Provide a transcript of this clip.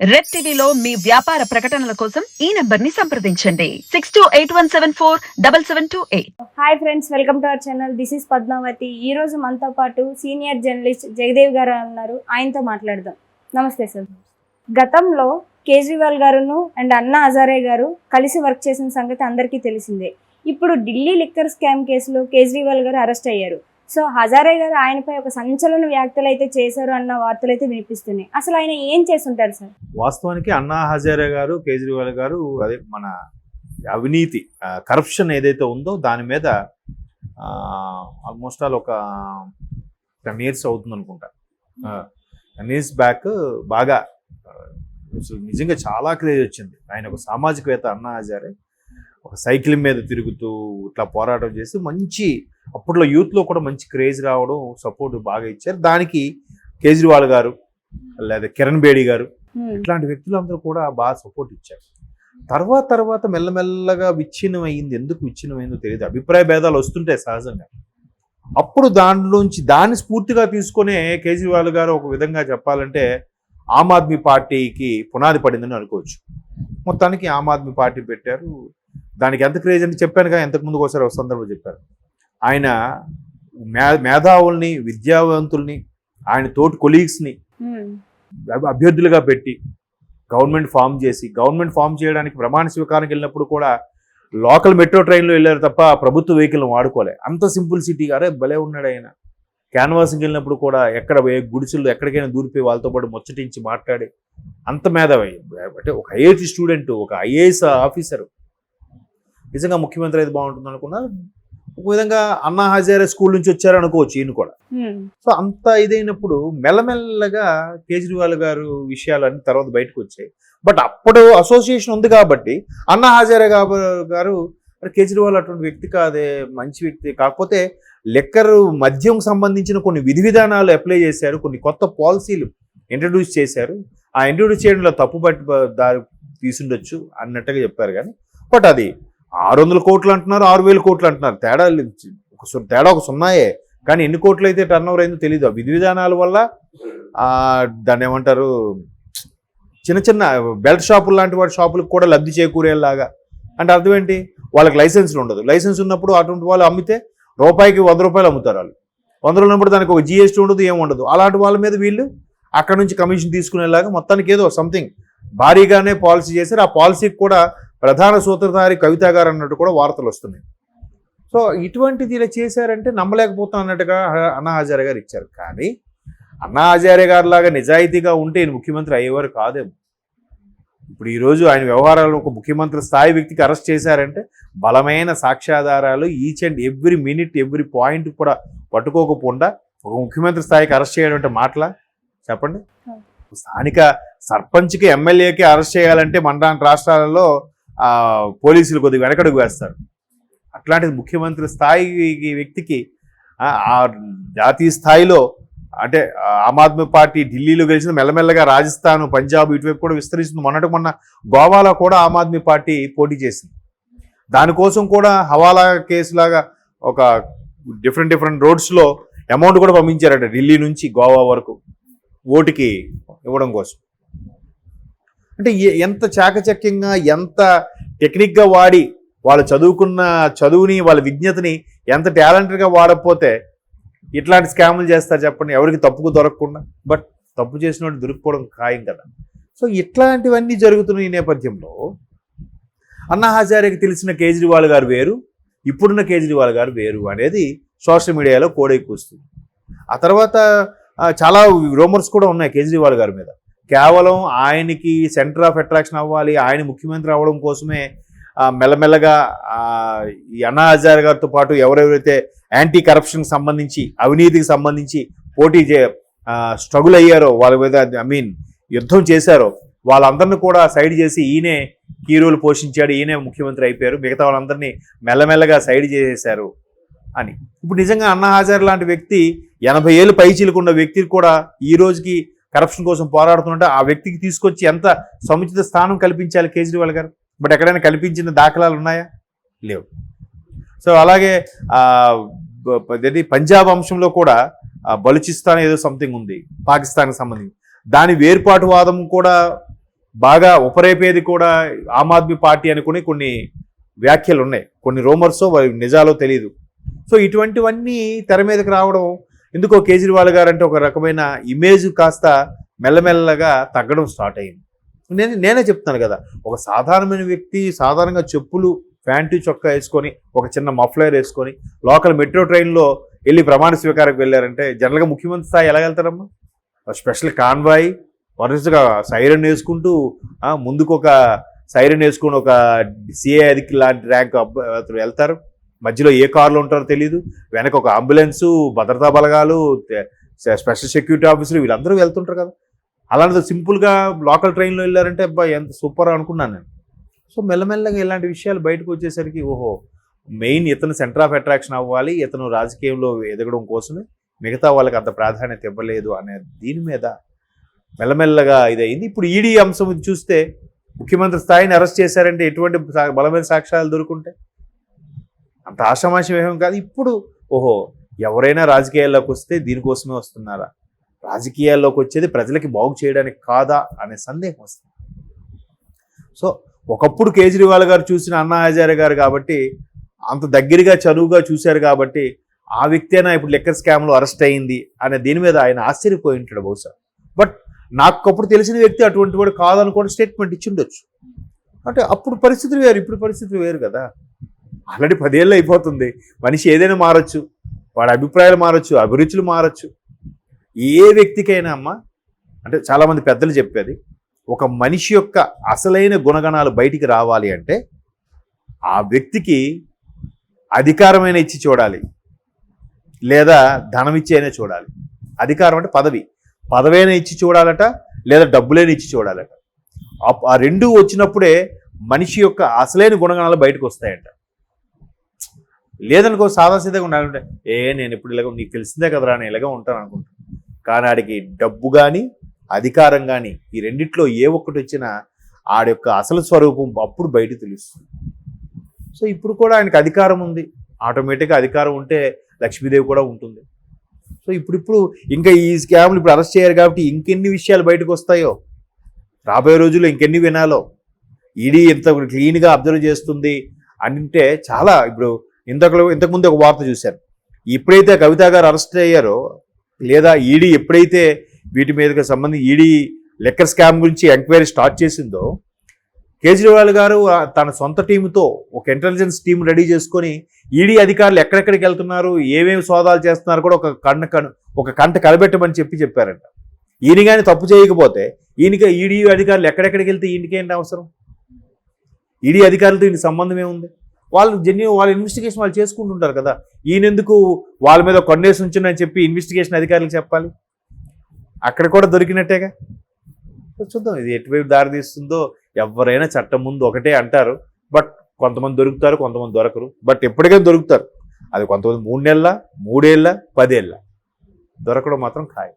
Red టీవీలో మీ వ్యాపార ప్రకటనల కోసం ఈ నంబర్ ని సంప్రదించండి 6281747728. Hi friends, welcome to our channel. This is Padmavati. ఈ రోజు మనతో పాటు సీనియర్ జర్నలిస్ట్ జగదేవ్ గారు ఉన్నారు. ఆయనతో మాట్లాడదాం. నమస్తే సార్. గతంలో కేజ్రీవాల్ గారును అండ్ అన్నా హజారే గారు కలిసి వర్క్ చేసిన సంగతి అందరికీ తెలిసిందే. ఇప్పుడు ఢిల్లీ లిక్కర్ స్కామ్ కేసులో కేజ్రీవాల్ గారు అరెస్ట్ అయ్యారు. సో హజారే గారు ఆయనపై ఒక సంచలన వ్యాఖ్యలు అయితే చేశారు అన్న వార్తలు అయితే వినిపిస్తున్నాయి. అసలు ఆయన ఏం చేస్తుంటారు సార్? వాస్తవానికి అన్నా హజారే గారు, కేజ్రీవాల్ గారు అదే మన అవినీతి కరప్షన్ ఏదైతే ఉందో దాని మీద ఆల్మోస్ట్ ఆల్ ఒక 10 years అవుతుంది అనుకుంటా. 10 years బ్యాక్ బాగా నిజంగా చాలా క్రేజ్ వచ్చింది. ఆయన ఒక సామాజికవేత్త అన్నా హజారే. ఒక సైకిల్ మీద తిరుగుతూ ఇట్లా పోరాటం చేసి మంచి అప్పట్లో యూత్లో కూడా మంచి క్రేజ్ రావడం, సపోర్ట్ బాగా ఇచ్చారు. దానికి కేజ్రీవాల్ గారు లేదా కిరణ్ బేడి గారు ఇట్లాంటి వ్యక్తులందరూ కూడా బాగా సపోర్ట్ ఇచ్చారు. తర్వాత మెల్లమెల్లగా విచ్ఛిన్నమైంది. ఎందుకు విచ్ఛిన్నమైందో తెలియదు. అభిప్రాయ భేదాలు వస్తుంటాయి సహజంగా. అప్పుడు దాన్ని స్ఫూర్తిగా తీసుకునే కేజ్రీవాల్ గారు ఒక విధంగా చెప్పాలంటే ఆమ్ ఆద్మీ పార్టీకి పునాది పడిందని అనుకోవచ్చు. మొత్తానికి ఆమ్ ఆద్మీ పార్టీ పెట్టారు. దానికి ఎంత క్రేజ్ అని చెప్పానుగా, ఎంతకు ముందుకు ఒకసారి ఒక సందర్భం చెప్పారు. ఆయన మేధావుల్ని, విద్యావంతుల్ని, ఆయన తోటి కొలీగ్స్ని అభ్యర్థులుగా పెట్టి గవర్నమెంట్ ఫామ్ చేయడానికి ప్రమాణ స్వీకారానికి వెళ్ళినప్పుడు కూడా లోకల్ మెట్రో ట్రైన్లో వెళ్ళారు తప్ప ప్రభుత్వ వెహికల్ని వాడుకోలే. అంత సింపుల్ సిటీ గారే భలే ఉన్నాడు ఆయన. క్యాన్వాసింగ్కి వెళ్ళినప్పుడు కూడా ఎక్కడ గుడిసెల్లో ఎక్కడికైనా దూరిపోయి వాళ్ళతో పాటు ముచ్చటించి మాట్లాడి అంత మేధావి. అంటే ఒక ఐఐటి స్టూడెంట్, ఒక ఐఏఎస్ ఆఫీసరు. నిజంగా ముఖ్యమంత్రి అయితే బాగుంటుంది అనుకున్నా. ఒక విధంగా అన్నా హజారే స్కూల్ నుంచి వచ్చారు అనుకోవచ్చు ఈయన కూడా. సో అంత ఇదైనప్పుడు మెల్లమెల్లగా కేజ్రీవాల్ గారు విషయాలన్నీ తర్వాత బయటకు వచ్చాయి. బట్ అప్పుడు అసోసియేషన్ ఉంది కాబట్టి అన్నా హజారే గారు కేజ్రీవాల్ అటువంటి వ్యక్తి కాదే, మంచి వ్యక్తి. కాకపోతే లిక్కర్ మద్యం సంబంధించిన కొన్ని విధి విధానాలు అప్లై చేశారు, కొన్ని కొత్త పాలసీలు ఇంట్రడ్యూస్ చేశారు. ఆ ఇంట్రడ్యూస్ చేయడంలో తప్పు బట్టి దారి తీసుండొచ్చు అన్నట్టుగా చెప్పారు. కానీ బట్ అది 600 కోట్లు అంటున్నారు, 6,000 కోట్లు అంటున్నారు. తేడా ఒక సున్నాయే. కానీ ఎన్ని కోట్లు అయితే టర్న్ ఓవర్ అయిందో తెలియదు. ఆ విధి విధానాల వల్ల దాన్ని ఏమంటారు, చిన్న బెల్ట్ షాపులు లాంటి వాటి షాపులకు కూడా లబ్ధి చేకూరేలాగా. అంటే అర్థం ఏంటి, వాళ్ళకి లైసెన్స్లు ఉండదు. లైసెన్స్ ఉన్నప్పుడు అటువంటి వాళ్ళు అమ్మితే రూపాయికి 100 రూపాయలు అమ్ముతారు. వాళ్ళు 100 ఉన్నప్పుడు దానికి ఒక జిఎస్టీ ఉండదు, ఏమి ఉండదు. అలాంటి వాళ్ళ మీద వీళ్ళు అక్కడ నుంచి కమిషన్ తీసుకునేలాగా మొత్తానికి ఏదో సంథింగ్ భారీగానే పాలసీ చేశారు. ఆ పాలసీకి కూడా ప్రధాన సూత్రధారి కవిత గారు అన్నట్టు కూడా వార్తలు వస్తున్నాయి. సో ఇటువంటిది ఇలా చేశారంటే నమ్మలేకపోతాం అన్నట్టుగా అన్నా హజారే గారు ఇచ్చారు. కానీ అన్నా హజారే గారు లాగా నిజాయితీగా ఉంటే ఈయన ముఖ్యమంత్రి అయ్యేవారు కాదేమో. ఇప్పుడు ఈరోజు ఆయన వ్యవహారాలు ఒక ముఖ్యమంత్రి స్థాయి వ్యక్తికి అరెస్ట్ చేశారంటే బలమైన సాక్ష్యాధారాలు, each and every minute every point కూడా పట్టుకోకపోకుండా ఒక ముఖ్యమంత్రి స్థాయికి అరెస్ట్ చేయడం అంటే మాటలా చెప్పండి. స్థానిక సర్పంచ్కి, ఎమ్మెల్యేకి అరెస్ట్ చేయాలంటే మన రాష్ట్రాలలో పోలీసులు కొద్దిగా వెనకడుగు వేస్తారు. అట్లాంటిది ముఖ్యమంత్రి స్థాయి వ్యక్తికి ఆ జాతీయ స్థాయిలో అంటే ఆమ్ ఆద్మీ పార్టీ ఢిల్లీలో గెలిచిన మెల్లమెల్లగా రాజస్థాన్, పంజాబ్ ఇటువైపు కూడా విస్తరిస్తుంది. మొన్న గోవాలో కూడా ఆమ్ ఆద్మీ పార్టీ పోటీ చేసింది. దానికోసం కూడా హవాలా కేసులాగా ఒక డిఫరెంట్ రోడ్స్లో అమౌంట్ కూడా పంపించారట ఢిల్లీ నుంచి గోవా వరకు ఓటుకి ఇవ్వడం కోసం. అంటే ఎంత చాకచక్యంగా, ఎంత టెక్నిక్గా వాడి వాళ్ళు చదువుకున్న చదువుని, వాళ్ళ విజ్ఞతని ఎంత టాలెంటెడ్గా వాడకపోతే ఇట్లాంటి స్కాములు చేస్తారు చెప్పండి, ఎవరికి తప్పుకు దొరకకుండా. బట్ తప్పు చేసిన వాడు దొరికిపోవడం ఖాయం కదా. సో ఇట్లాంటివన్నీ జరుగుతున్న ఈ నేపథ్యంలో అన్నా హజారేకి తెలిసిన కేజ్రీవాల్ గారు వేరు, ఇప్పుడున్న కేజ్రీవాల్ గారు వేరు అనేది సోషల్ మీడియాలో కోడెక్కుస్తుంది. ఆ తర్వాత చాలా రూమర్స్ కూడా ఉన్నాయి కేజ్రీవాల్ గారి మీద. కేవలం ఆయనకి సెంటర్ ఆఫ్ అట్రాక్షన్ అవ్వాలి, ఆయన ముఖ్యమంత్రి అవ్వడం కోసమే మెల్లమెల్లగా ఈ అన్నా హజారే గారితో పాటు ఎవరెవరైతే యాంటీ కరప్షన్కి సంబంధించి, అవినీతికి సంబంధించి స్ట్రగుల్ అయ్యారో, వాళ్ళ మీద యుద్ధం చేశారో వాళ్ళందరినీ కూడా సైడ్ చేసి ఈయనే కీ రోల్ పోషించాడు, ఈయనే ముఖ్యమంత్రి అయిపోయారు, మిగతా వాళ్ళందరినీ మెల్లమెల్లగా సైడ్ చేసేశారు అని. ఇప్పుడు నిజంగా అన్నా హజారే లాంటి వ్యక్తి 80 ఏళ్ళు పైచీలకున్న వ్యక్తికి కూడా ఈ రోజుకి కరప్షన్ కోసం పోరాడుతుంటే ఆ వ్యక్తికి తీసుకొచ్చి ఎంత సముచిత స్థానం కల్పించాలి కేజ్రీవాల్ గారు. బట్ ఎక్కడైనా కల్పించిన దాఖలాలు ఉన్నాయా? లేవు. సో అలాగే పంజాబ్ అంశంలో కూడా బలూచిస్తాన్ ఏదో సంథింగ్ ఉంది పాకిస్తాన్కి సంబంధించి, దాని వేర్పాటువాదం కూడా బాగా ఉపరేపేది కూడా ఆమ్ ఆద్మీ పార్టీ అనుకుని కొన్ని వ్యాఖ్యలు ఉన్నాయి, కొన్ని రూమర్సో నిజాలో తెలియదు. సో ఇటువంటివన్నీ తెర మీదకి రావడం ఎందుకో కేజ్రీవాల్ గారు అంటే ఒక రకమైన ఇమేజ్ కాస్త మెల్లమెల్లగా తగ్గడం స్టార్ట్ అయింది. నేనే చెప్తాను కదా, ఒక సాధారణమైన వ్యక్తి సాధారణంగా చెప్పులు ప్యాంటు చొక్కా వేసుకొని ఒక చిన్న మఫ్లర్ వేసుకొని లోకల్ మెట్రో ట్రైన్లో వెళ్ళి ప్రమాణ స్వీకారానికి వెళ్ళారంటే జనరల్గా ముఖ్యమంత్రి స్థాయి ఎలా వెళ్తారమ్మా? స్పెషల్ కాన్వాయ్ వరుసగా సైరన్ వేసుకుంటూ ముందుకు ఒక సైరన్ వేసుకుని ఒక సిఐ అధికి లాంటి ర్యాంక్ అతను వెళ్తారు. మధ్యలో ఏ కార్లో ఉంటారో తెలియదు, వెనక ఒక అంబులెన్సు, భద్రతా బలగాలు, స్పెషల్ సెక్యూరిటీ ఆఫీసర్లు వీళ్ళందరూ వెళ్తుంటారు కదా. అలాంటిది సింపుల్గా లోకల్ ట్రైన్లో వెళ్ళారంటే అబ్బాయి ఎంత సూపర్ అనుకున్నాను నేను. సో మెల్లమెల్లగా ఇలాంటి విషయాలు బయటకు వచ్చేసరికి ఓహో మెయిన్ ఇతను సెంటర్ ఆఫ్ అట్రాక్షన్ అవ్వాలి, ఇతను రాజకీయంలో ఎదగడం కోసమే మిగతా వాళ్ళకి అంత ప్రాధాన్యత ఇవ్వలేదు అనే దీని మీద మెల్లమెల్లగా ఇదయింది. ఇప్పుడు ఈడీ అంశం చూస్తే ముఖ్యమంత్రి స్థాయిని అరెస్ట్ చేశారంటే ఎటువంటి బలమైన సాక్ష్యాలు దొరుకుంటే అంత ఆషామాషి ఏమీ కాదు. ఇప్పుడు ఓహో ఎవరైనా రాజకీయాల్లోకి వస్తే దీనికోసమే వస్తున్నారా, రాజకీయాల్లోకి వచ్చేది ప్రజలకి బాగు చేయడానికి కాదా అనే సందేహం వస్తుంది. సో ఒకప్పుడు కేజ్రీవాల్ గారు చూసిన అన్నా హజారే గారు కాబట్టి అంత దగ్గరగా చనువుగా చూశారు కాబట్టి ఆ వ్యక్తి అయినా ఇప్పుడు లిక్కర్ స్కామ్లో అరెస్ట్ అయింది అనే దీని మీద ఆయన ఆశ్చర్యపోయి ఉంటాడు బహుశా. బట్ నాకు అప్పుడు తెలిసిన వ్యక్తి అటువంటి వాడు కాదనుకోండి స్టేట్మెంట్ ఇచ్చి ఉండొచ్చు. అంటే అప్పుడు పరిస్థితులు వేరు, ఇప్పుడు పరిస్థితులు వేరు కదా. ఆల్రెడీ 10 ఏళ్ళు అయిపోతుంది. మనిషి ఏదైనా మారచ్చు, వాడి అభిప్రాయాలు మారచ్చు, అభిరుచులు మారచ్చు. ఏ వ్యక్తికైనా అమ్మ అంటే చాలామంది పెద్దలు చెప్పేది, ఒక మనిషి యొక్క అసలైన గుణగణాలు బయటికి రావాలి అంటే ఆ వ్యక్తికి అధికారమైన ఇచ్చి చూడాలి, లేదా ధనం ఇచ్చి అయినా చూడాలి. అధికారం అంటే పదవైనా ఇచ్చి చూడాలట, లేదా డబ్బులైనా ఇచ్చి చూడాలట. ఆ రెండు వచ్చినప్పుడే మనిషి యొక్క అసలైన గుణగణాలు బయటకు వస్తాయంట. లేదనుకో సాదాసీదాగా ఉండాలంటే నేను ఇప్పుడు ఇలాగ నీకు తెలిసిందే కదరా నేను ఇలాగ ఉంటాను అనుకుంటాను. కానీ ఆడికి డబ్బు కానీ అధికారం కానీ ఈ రెండిట్లో ఏ ఒక్కటి వచ్చినా ఆడి యొక్క అసలు స్వరూపం అప్పుడు బయట తెలుస్తుంది. సో ఇప్పుడు కూడా ఆయనకు అధికారం ఉంది, ఆటోమేటిక్గా అధికారం ఉంటే లక్ష్మీదేవి కూడా ఉంటుంది. సో ఇప్పుడు ఇంకా ఈ స్కామ్లు ఇప్పుడు అరెస్ట్ చేయారు కాబట్టి ఇంకెన్ని విషయాలు బయటకు వస్తాయో, రాబోయే రోజుల్లో ఇంకెన్ని వినాలో. ఈడీ ఇంత క్లీన్గా అబ్జర్వ్ చేస్తుంది అంటే చాలా. ఇప్పుడు ఇంతకుముందు ఒక వార్త చూశాను, ఎప్పుడైతే కవిత గారు అరెస్ట్ అయ్యారో లేదా ఈడీ ఎప్పుడైతే వీటి మీదకి సంబంధించి ఈడీ లిక్కర్ స్కామ్ గురించి ఎంక్వైరీ స్టార్ట్ చేసిందో, కేజ్రీవాల్ గారు తన సొంత టీంతో ఒక ఇంటెలిజెన్స్ టీం రెడీ చేసుకొని ఈడీ అధికారులు ఎక్కడెక్కడికి వెళ్తున్నారు, ఏమేమి సోదాలు చేస్తున్నారు కూడా ఒక కంట కలబెట్టమని చెప్పారంట. ఈయన కానీ తప్పు చేయకపోతే ఈడీ అధికారులు ఎక్కడెక్కడికి వెళ్తే ఈయనకేంటి అవసరం? ఈడీ అధికారులతో ఈయన సంబంధం ఏముంది? వాళ్ళ ఇన్వెస్టిగేషన్ వాళ్ళు చేసుకుంటుంటారు కదా. ఈయనెందుకు వాళ్ళ మీద కొండేసి ఉంచునని చెప్పి ఇన్వెస్టిగేషన్ అధికారులకు చెప్పాలి? అక్కడ కూడా దొరికినట్టేగా. చూద్దాం ఇది ఎటువైపు దారి తీస్తుందో. ఎవరైనా చట్టం ముందు ఒకటే అంటారు, బట్ కొంతమంది దొరుకుతారు, కొంతమంది దొరకరు. బట్ ఎప్పటికైనా దొరుకుతారు. అది కొంతమంది 3 నెలల, 3 ఏళ్ళ, 10 ఏళ్ళ దొరకడం మాత్రం ఖాయం.